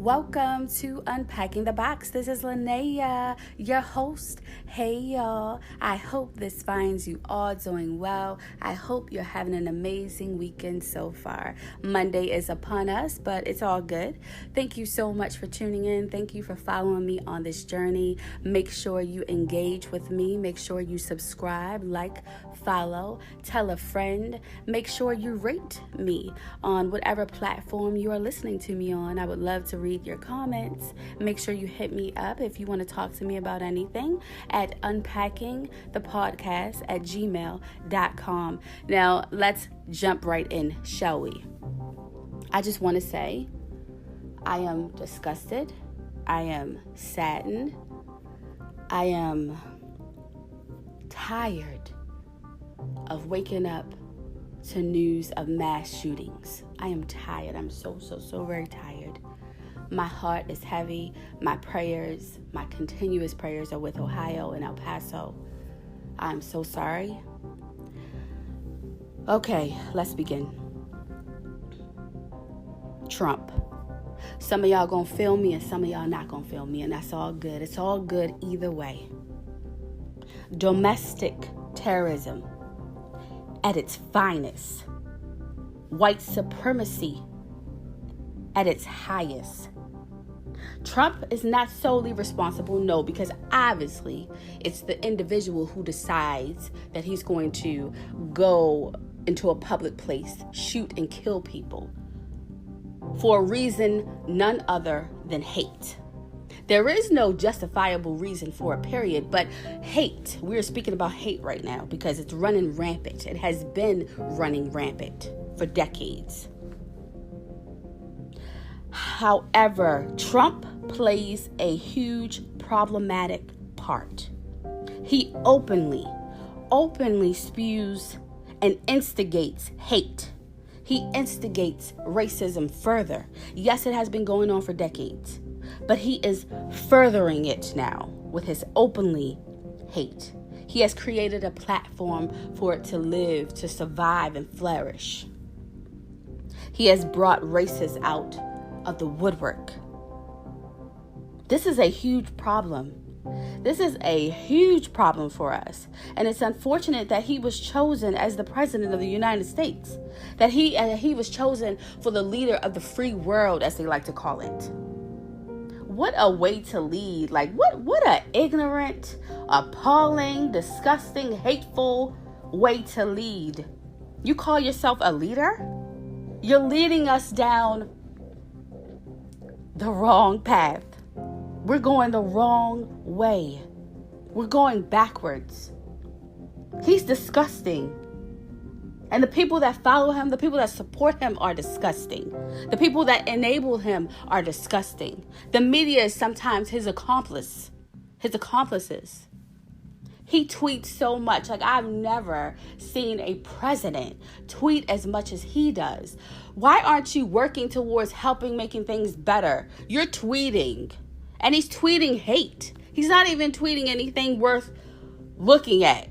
Welcome to Unpacking the Box. This is Linnea, your host. Hey y'all, I hope this finds you all doing well. I hope you're having an amazing weekend so far. Monday is upon us, but it's all good. Thank you so much for tuning in. Thank you for following me on this journey. Make sure you engage with me. Make sure you subscribe, like, follow, tell a friend. Make sure you rate me on whatever platform you are listening to me on. I would love to read your comments. Make sure you hit me up if you want to talk to me about anything at unpackingthepodcast@gmail.com. Now, let's jump right in, shall we? I just want to say I am disgusted. I am saddened. I am tired of waking up to news of mass shootings. I am tired. I'm so very tired. My heart is heavy. My prayers, my continuous prayers are with Ohio and El Paso. I'm so sorry. Okay, let's begin. Trump. Some of y'all gonna feel me and some of y'all not gonna feel me, and that's all good. It's all good either way. Domestic terrorism at its finest. White supremacy at its highest. Trump is not solely responsible, no, because obviously it's the individual who decides that he's going to go into a public place, shoot and kill people for a reason none other than hate. There is no justifiable reason for a period, but hate, we're speaking about hate right now because it's running rampant. It has been running rampant for decades. However, Trump plays a huge problematic part. He openly spews and instigates hate. He instigates racism further. Yes, it has been going on for decades, but he is furthering it now with his openly hate. He has created a platform for it to live, to survive, and flourish. He has brought racists out of the woodwork. This is a huge problem. This is a huge problem for us. And it's unfortunate that he was chosen as the president of the United States. That he was chosen for the leader of the free world, as they like to call it. What a way to lead. Like, what a ignorant, appalling, disgusting, hateful way to lead. You call yourself a leader? You're leading us down the wrong path. We're going the wrong way. We're going backwards. He's disgusting. And the people that follow him, the people that support him are disgusting. The people that enable him are disgusting. The media is sometimes his accomplices. He tweets so much. Like, I've never seen a president tweet as much as he does. Why aren't you working towards making things better? You're tweeting. And he's tweeting hate. He's not even tweeting anything worth looking at.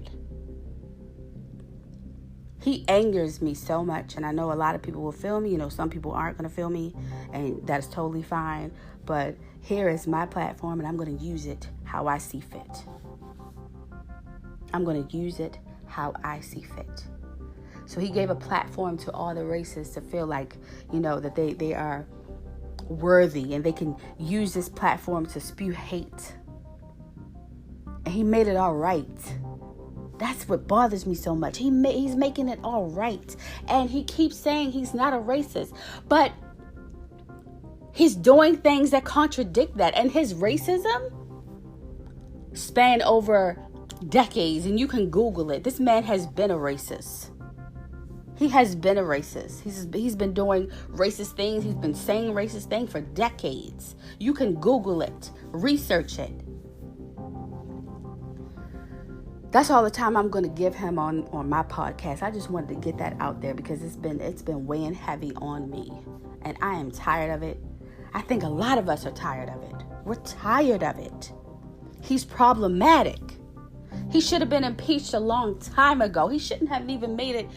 He angers me so much. And I know a lot of people will feel me. Some people aren't going to feel me. And that's totally fine. But here is my platform. And I'm going to use it how I see fit. I'm going to use it how I see fit. So he gave a platform to all the racists to feel like, that they are worthy and they can use this platform to spew hate. And he made it all right. That's what bothers me so much. He's making it all right. And he keeps saying he's not a racist. But he's doing things that contradict that. And his racism spanned over decades. And you can Google it. This man has been a racist. He has been a racist. He's been doing racist things. He's been saying racist things for decades. You can Google it. Research it. That's all the time I'm going to give him on my podcast. I just wanted to get that out there because it's been weighing heavy on me. And I am tired of it. I think a lot of us are tired of it. We're tired of it. He's problematic. He should have been impeached a long time ago. He shouldn't have even made it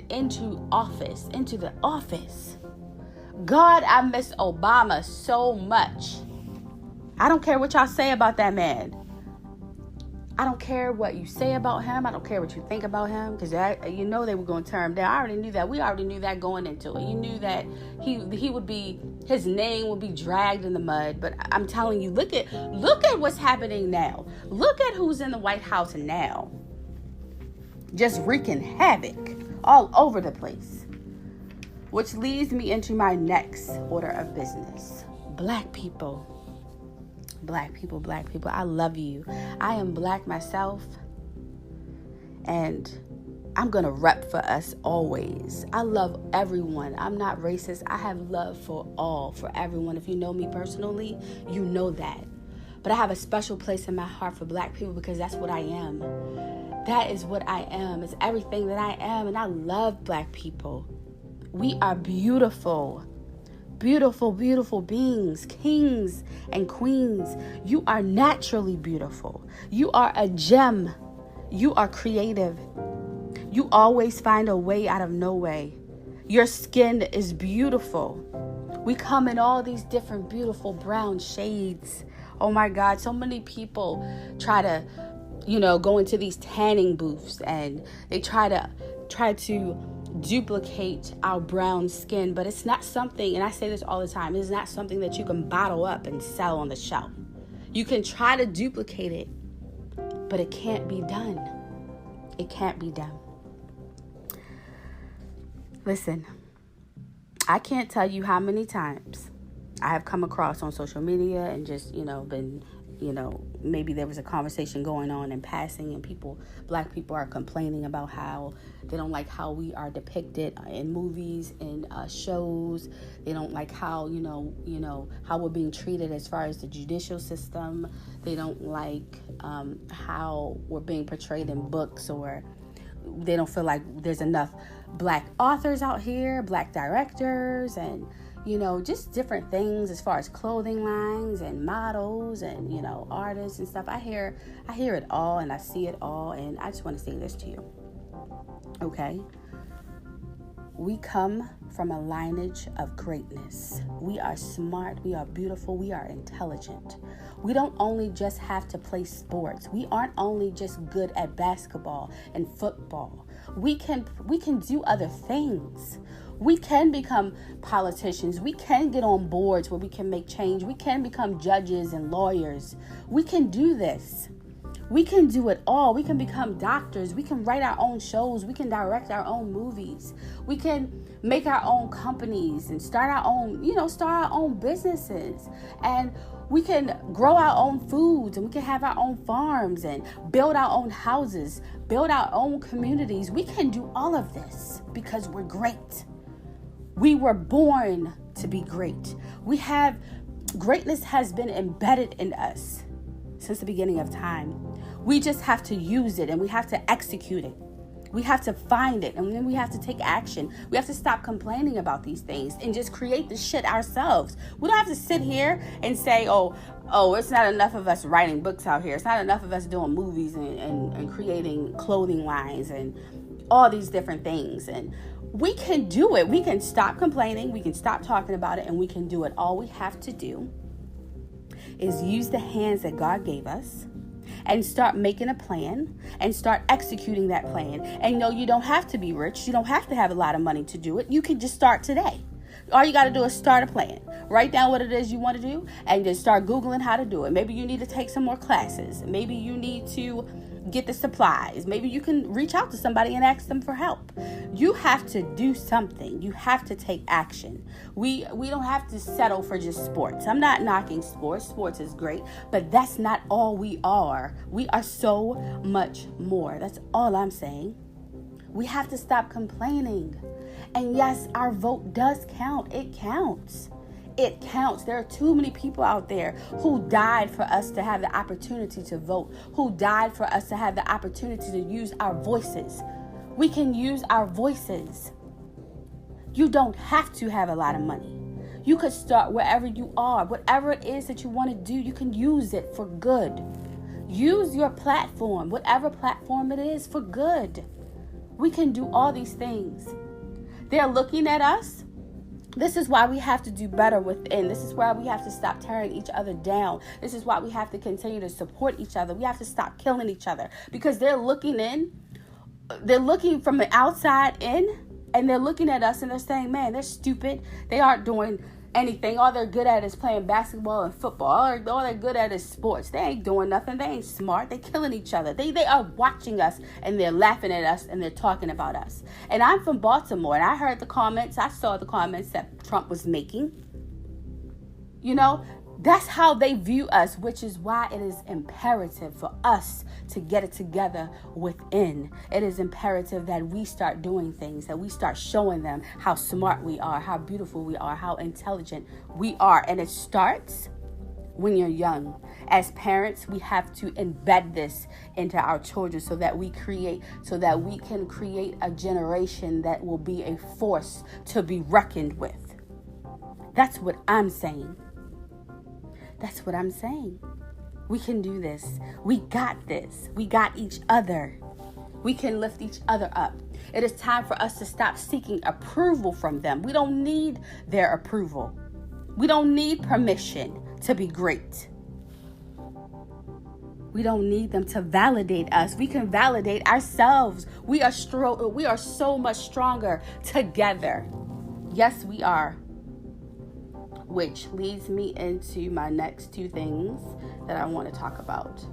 into the office. God, I miss Obama so much. I don't care what y'all say about that man. I don't care what you say about him. I don't care what you think about him, because you know they were going to tear him down. I already knew that. We already knew that going into it. You knew that he would be, his name would be dragged in the mud. But I'm telling you, look at what's happening now. Look at who's in the White House now, just wreaking havoc all over the place. Which leads me into my next order of business. Black people. Black people, I love you. I am Black myself, and I'm gonna rep for us always. I love everyone. I'm not racist. I have love for everyone. If you know me personally, you know that. But I have a special place in my heart for Black people, because that's what I am. That is what I am. It's everything that I am, and I love Black people. We are beautiful. Beautiful, beautiful beings, kings and queens. You are naturally beautiful. You are a gem. You are creative. You always find a way out of no way. Your skin is beautiful. We come in all these different beautiful brown shades. Oh my God, so many people try to, go into these tanning booths, and they try to duplicate our brown skin, but it's not something, and I say this all the time, it's not something that you can bottle up and sell on the shelf. You can try to duplicate it, but it can't be done. It can't be done. Listen, I can't tell you how many times I have come across on social media and just, been, maybe there was a conversation going on in passing, and Black people are complaining about how they don't like how we are depicted in movies and shows. They don't like how, how we're being treated as far as the judicial system. They don't like how we're being portrayed in books, or they don't feel like there's enough Black authors out here, Black directors, and just different things as far as clothing lines and models and, artists and stuff. I hear it all, and I see it all. And I just want to say this to you. Okay. We come from a lineage of greatness. We are smart. We are beautiful. We are intelligent. We don't only just have to play sports. We aren't only just good at basketball and football. We can do other things. We can become politicians. We can get on boards where we can make change. We can become judges and lawyers. We can do this. We can do it all. We can become doctors. We can write our own shows. We can direct our own movies. We can make our own companies and start our own businesses. And we can grow our own foods, and we can have our own farms and build our own houses, build our own communities. We can do all of this because we're great. We were born to be great. Greatness has been embedded in us since the beginning of time. We just have to use it, and we have to execute it. We have to find it, and then we have to take action. We have to stop complaining about these things and just create the shit ourselves. We don't have to sit here and say, oh, it's not enough of us writing books out here. It's not enough of us doing movies and creating clothing lines and all these different things. And we can do it. We can stop complaining. We can stop talking about it, and we can do it. All we have to do is use the hands that God gave us and start making a plan and start executing that plan. And no, you don't have to be rich. You don't have to have a lot of money to do it. You can just start today. All you got to do is start a plan. Write down what it is you want to do and just start Googling how to do it. Maybe you need to take some more classes. Maybe you need to get the supplies. Maybe you can reach out to somebody and ask them for help. You have to do something. You have to take action. We don't have to settle for just sports. I'm not knocking sports. Sports is great, but that's not all we are. We are so much more. That's all I'm saying. We have to stop complaining. And yes, our vote does count. It counts. It counts. There are too many people out there who died for us to have the opportunity to vote, who died for us to have the opportunity to use our voices. We can use our voices. You don't have to have a lot of money. You could start wherever you are. Whatever it is that you want to do, you can use it for good. Use your platform, whatever platform it is, for good. We can do all these things. They're looking at us This is why we have to do better within. This is why we have to stop tearing each other down. This is why we have to continue to support each other. We have to stop killing each other, because they're looking from the outside in, and they're looking at us and they're saying, man, they're stupid. They aren't doing anything. All they're good at is playing basketball and football. All they're good at is sports. They ain't doing nothing. They ain't smart. They're killing each other. They are watching us, and they're laughing at us, and they're talking about us. And I'm from Baltimore, and I heard the comments. I saw the comments that Trump was making. You know, that's how they view us, which is why it is imperative for us to get it together within. It is imperative that we start doing things, that we start showing them how smart we are, how beautiful we are, how intelligent we are. And it starts when you're young. As parents, we have to embed this into our children so that we can create a generation that will be a force to be reckoned with. That's what I'm saying. That's what I'm saying. We can do this. We got this. We got each other. We can lift each other up. It is time for us to stop seeking approval from them. We don't need their approval. We don't need permission to be great. We don't need them to validate us. We can validate ourselves. We are so much stronger together. Yes, we are. Which leads me into my next two things that I want to talk about.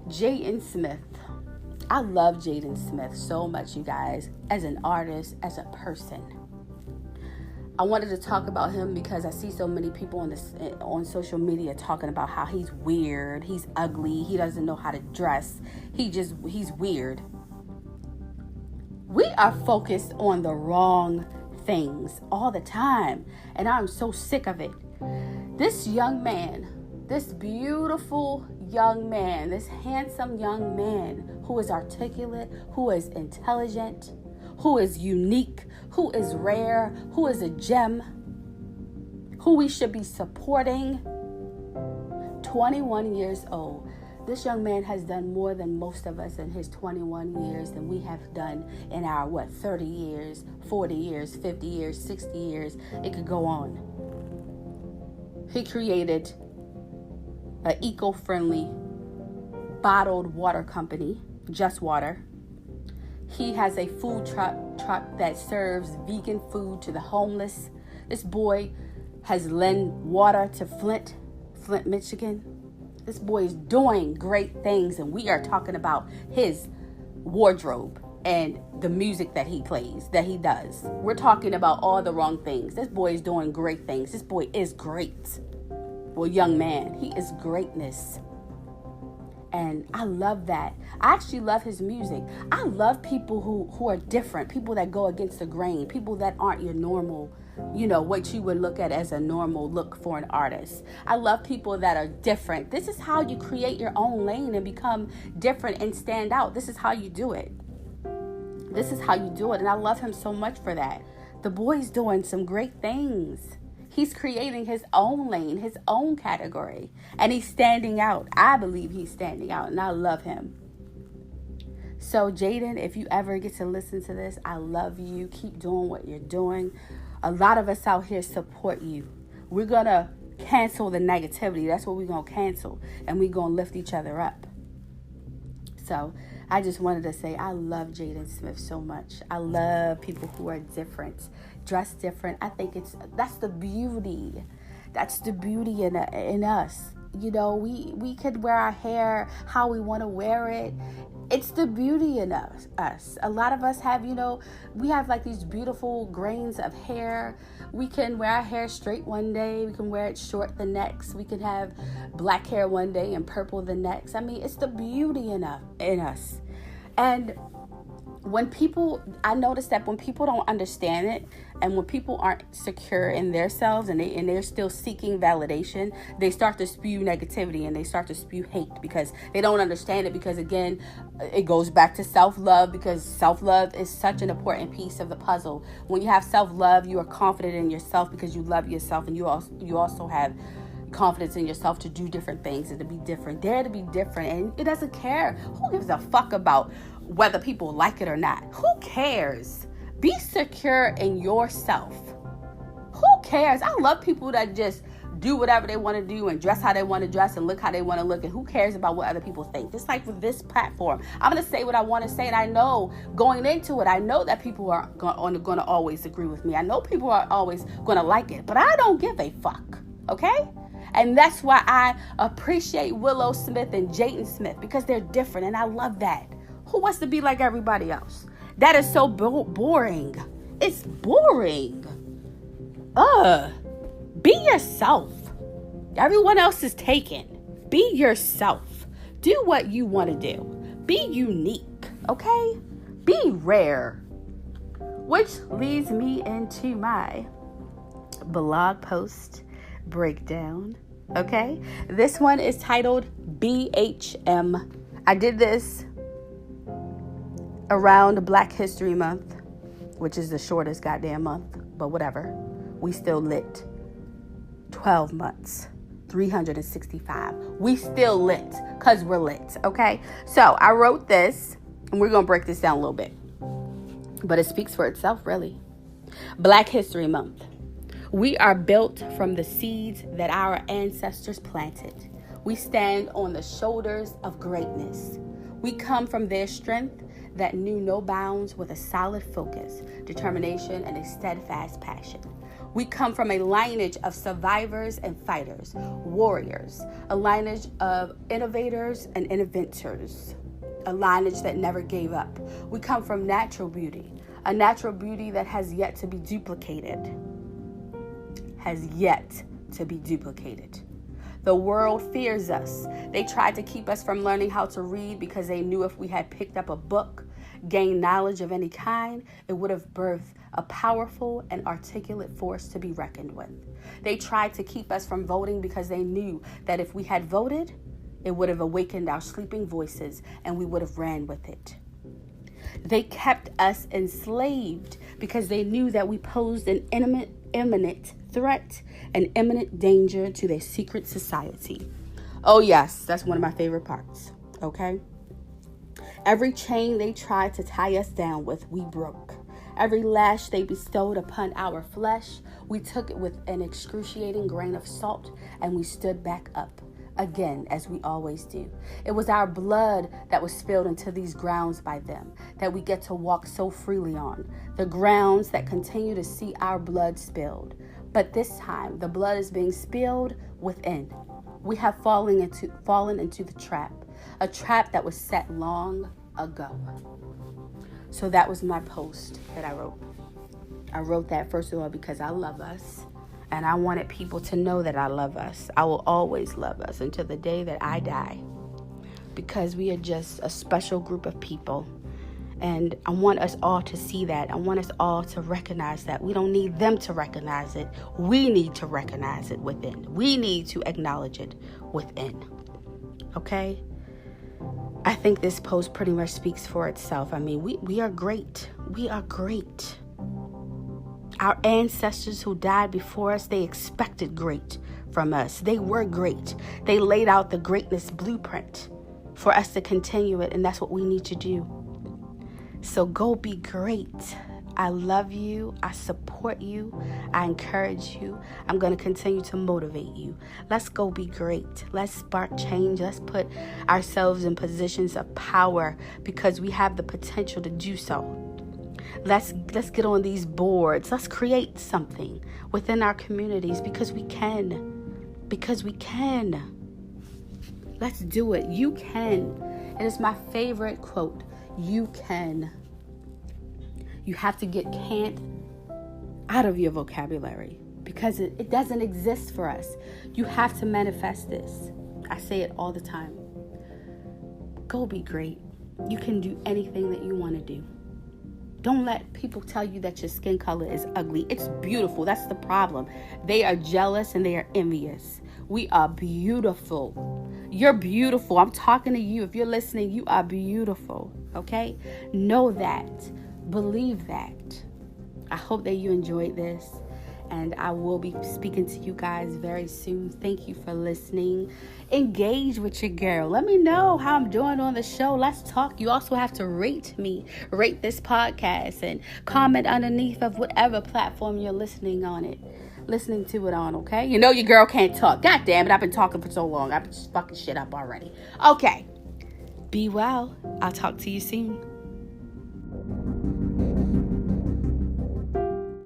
Jaden Smith. I love Jaden Smith so much, you guys, as an artist, as a person. I wanted to talk about him because I see so many people on social media talking about how he's weird, he's ugly, he doesn't know how to dress, he's weird. We are focused on the wrong things all the time, and I'm so sick of it. This young man, this beautiful young man, this handsome young man who is articulate, who is intelligent, who is unique, who is rare, who is a gem, who we should be supporting. 21 years old. This young man has done more than most of us in his 21 years than we have done in our, 30 years, 40 years, 50 years, 60 years. It could go on. He created an eco-friendly bottled water company, Just Water. He has a food truck that serves vegan food to the homeless. This boy has lent water to Flint, Michigan. This boy is doing great things, and we are talking about his wardrobe and the music that he plays, that he does. We're talking about all the wrong things. This boy is doing great things. This boy is great. Well, young man, he is greatness. And I love that. I actually love his music. I love people who are different, people that go against the grain, people that aren't your normal, what you would look at as a normal look for an artist. I love people that are different. This is how you create your own lane and become different and stand out. This is how you do it. This is how you do it. And I love him so much for that. The boy's doing some great things. He's creating his own lane, his own category, and he's standing out. I believe he's standing out, and I love him. So, Jaden, if you ever get to listen to this, I love you. Keep doing what you're doing. A lot of us out here support you. We're going to cancel the negativity. That's what we're going to cancel, and we're going to lift each other up. So, I just wanted to say I love Jaden Smith so much. I love people who are different, dress different. I think that's the beauty. That's the beauty in us. We could wear our hair how we want to wear it. It's the beauty in us. A lot of us have, we have like these beautiful grains of hair. We can wear our hair straight one day. We can wear it short the next. We can have black hair one day and purple the next. I mean, it's the beauty in us. And I notice that when people don't understand it, and when people aren't secure in themselves and they're still seeking validation, they start to spew negativity and they start to spew hate because they don't understand it. Because again, it goes back to self-love, because self-love is such an important piece of the puzzle. When you have self-love, you are confident in yourself because you love yourself, and you also have confidence in yourself to do different things and to be different. Dare to be different, and it doesn't care. Who gives a fuck about whether people like it or not? Who cares? Be secure in yourself. Who cares? I love people that just do whatever they want to do and dress how they want to dress and look how they want to look, and who cares about what other people think? Just like with this platform, I'm going to say what I want to say, and I know going into it, I know that people are going to always agree with me. I know people are always going to like it, but I don't give a fuck, okay? And that's why I appreciate Willow Smith and Jaden Smith, because they're different, and I love that. Who wants to be like everybody else? That is so boring. It's boring. Be yourself. Everyone else is taken. Be yourself. Do what you want to do. Be unique, okay? Be rare. Which leads me into my blog post breakdown, okay? This one is titled BHM. I did this around Black History Month, which is the shortest goddamn month, but whatever. We still lit. 12 months, 365. We still lit because we're lit, okay? So I wrote this, and we're going to break this down a little bit. But it speaks for itself, really. Black History Month. We are built from the seeds that our ancestors planted. We stand on the shoulders of greatness. We come from their strength that knew no bounds, with a solid focus, determination, and a steadfast passion. We come from a lineage of survivors and fighters, warriors, a lineage of innovators and inventors, a lineage that never gave up. We come from natural beauty, a natural beauty that has yet to be duplicated. The world fears us. They tried to keep us from learning how to read because they knew if we had picked up a book, gained knowledge of any kind, it would have birthed a powerful and articulate force to be reckoned with. They tried to keep us from voting because they knew that if we had voted, it would have awakened our sleeping voices and we would have ran with it. They kept us enslaved because they knew that we posed an imminent threat and imminent danger to their secret society. Oh yes, that's one of my favorite parts, okay? Every chain they tried to tie us down with, we broke. Every lash they bestowed upon our flesh, we took it with an excruciating grain of salt, and we stood back up, again, as we always do. It was our blood that was spilled into these grounds by them, that we get to walk so freely on, the grounds that continue to see our blood spilled. But this time, the blood is being spilled within. We have fallen into the trap, a trap that was set long ago. So that was my post that I wrote. I wrote that, first of all, because I love us. And I wanted people to know that I love us. I will always love us until the day that I die. Because we are just a special group of people. And I want us all to see that. I want us all to recognize that. We don't need them to recognize it. We need to recognize it within. We need to acknowledge it within. Okay? I think this post pretty much speaks for itself. I mean, we are great. We are great. Our ancestors who died before us, they expected great from us. They were great. They laid out the greatness blueprint for us to continue it, and that's what we need to do. So go be great. I love you. I support you. I encourage you. I'm going to continue to motivate you. Let's go be great. Let's spark change. Let's put ourselves in positions of power because we have the potential to do so. Let's get on these boards. Let's create something within our communities because we can. Because we can. Let's do it. You can. And it's my favorite quote. You can. You have to get can't out of your vocabulary because it doesn't exist for us. You have to manifest this. I say it all the time. Go be great. You can do anything that you want to do. Don't let people tell you that your skin color is ugly. It's beautiful. That's the problem. They are jealous and they are envious. We are beautiful. You're beautiful. I'm talking to you. If you're listening, you are beautiful. Okay? Know that. Believe that. I hope that you enjoyed this. and I will be speaking to you guys very soon. Thank you for listening. Engage with your girl. Let me know how I'm doing on the show. Let's talk. You also have to rate this podcast, and comment underneath of whatever platform you're listening to it on, okay? You know your girl can't talk. God damn it, I've been talking for so long. I've been just fucking shit up already. Okay. Be well. I'll talk to you soon.